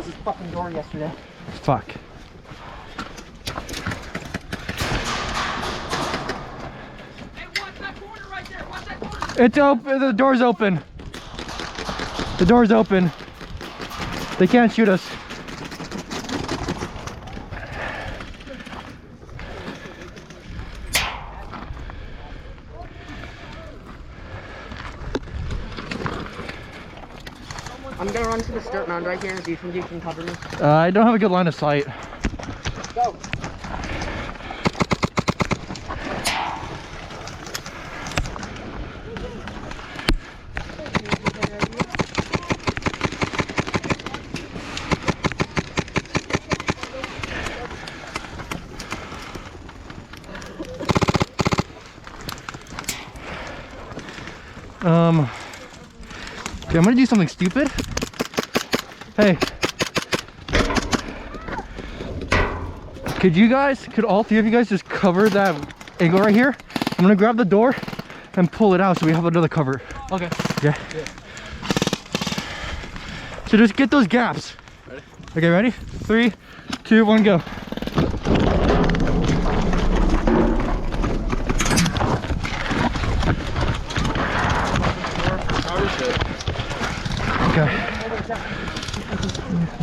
closed this fucking door yesterday. Fuck. Hey, watch that corner right there. Watch that corner. It's open. The door's open. The door's open. They can't shoot us. I'm gonna run to the dirt mound right here. Do you think you can cover me? I don't have a good line of sight. Go. Okay, I'm gonna do something stupid. Hey, could all three of you guys just cover that angle right here? I'm gonna grab the door and pull it out so we have another cover. Okay. Yeah. So just get those gaps. Ready? Okay, ready? 3, 2, 1, go. Okay.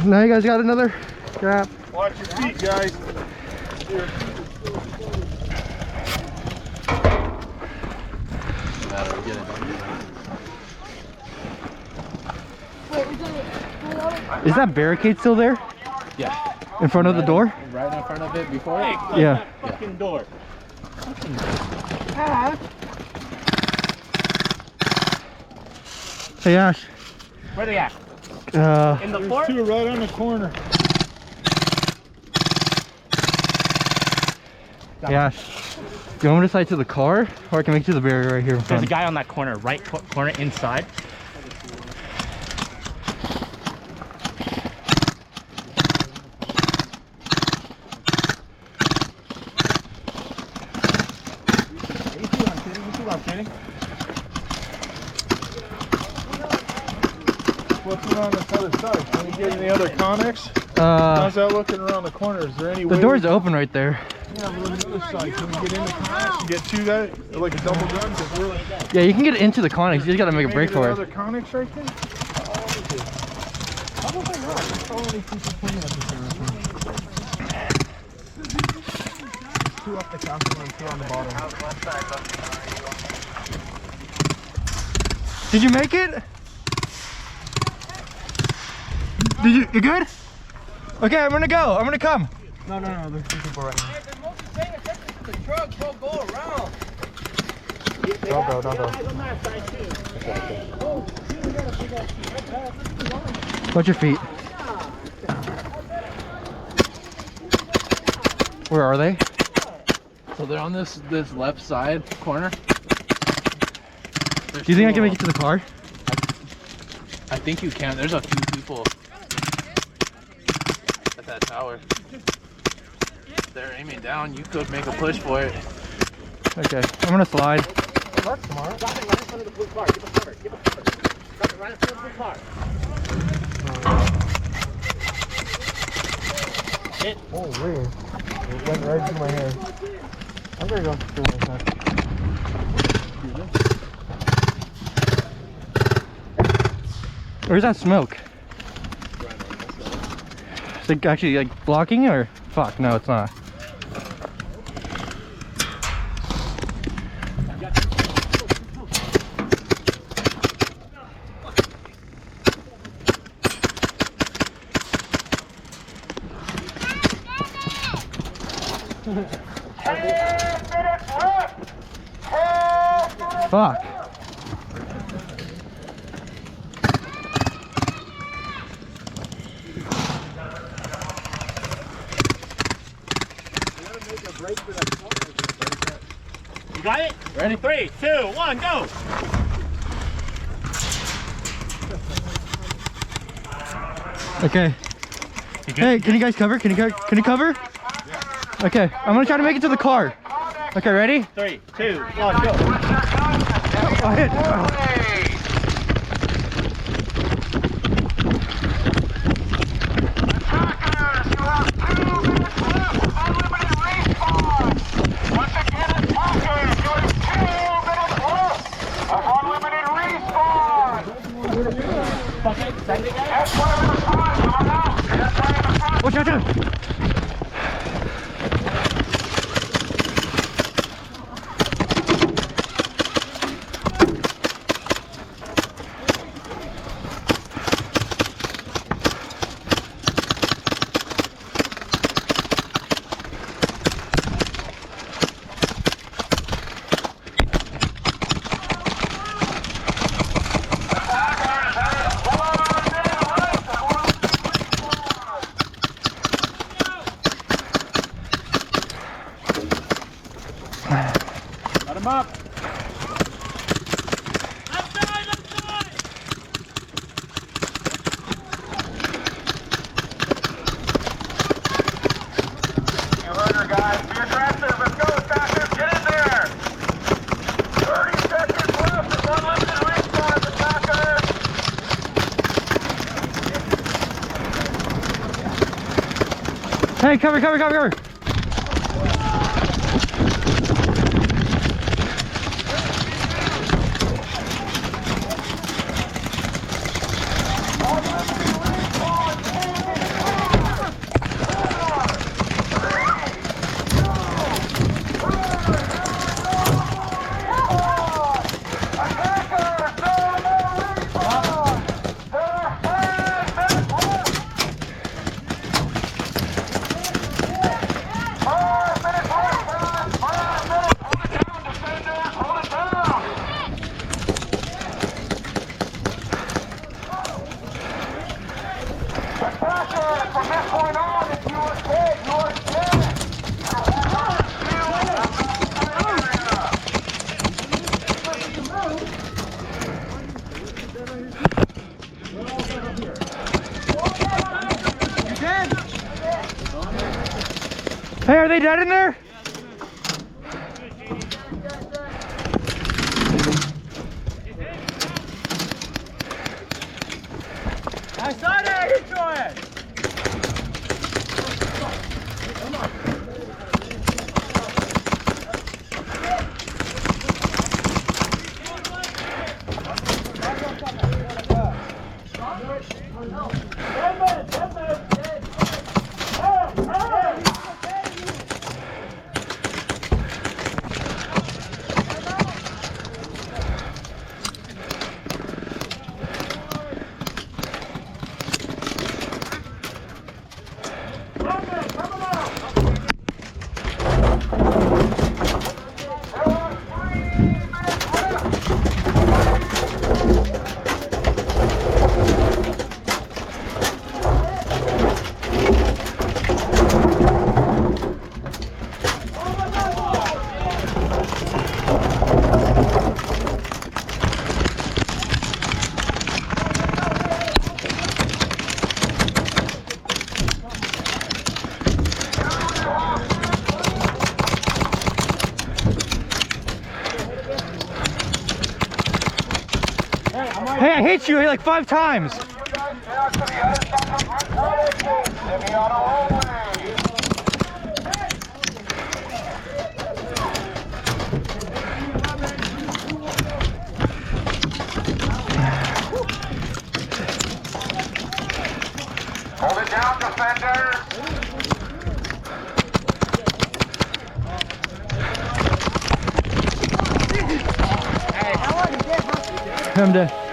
Now you guys got another gap. Watch your feet, guys. Here. Is that barricade still there? Yeah. In front of the door? Right in front of it before. Hey, Yeah. Fucking door. Hey Ash. Where they at? In the There's fort? 2 right on the corner. Hey Ash. Do you want me to slide to the car? Or I can make it to the barrier right here in There's front? a guy on that corner, right corner inside. What's around this other side? Can we get any other conics? How's that looking around the corner? Is there any way? The door's open right there. Yeah, but on the other side, can we get in the conics and get 2 guys? Like a double gun? 'Cause we're like, Yeah, you can get into the conics. You just gotta make a maybe break for there it. other conics right there? Probably not. There's probably people playing up there. 2 up the castle and 2 on the bottom. Did you make it? You good? Okay, I'm gonna go. I'm gonna come. No, there's 2 people right now. They're mostly paying attention to the truck. Don't go around. Don't go. Watch your feet. Where are they? So they're on this left side corner. Do you think I can make it to the car? I think you can. There's a few people at that tower. If they're aiming down, you could make a push for it. Okay, I'm gonna slide. Drop it right in front of the blue car. Give us cover. Drop it right in front of the blue car. Holy. It went right through my hair. I'm gonna go through my head. Where's that smoke? Is it actually like blocking or? Fuck, no, it's not. Fuck. You got it? Ready? 3, 2, 1, go! Okay. Hey, can you guys cover? Can you cover? Okay, I'm gonna try to make it to the car. Okay, ready? 3, 2, 1, go! Oh, hit. Oh. Watch out, dude. Let him up. You heard her, guys. Be aggressive. Let's go, attackers. Get in there. 30 seconds left. It's unlimited respawns, attackers. Hey, cover. Hey, are they dead in there? I saw that! Hit your ass! Hey, I hit you like 5 times. Hold it down, defenders. I'm dead.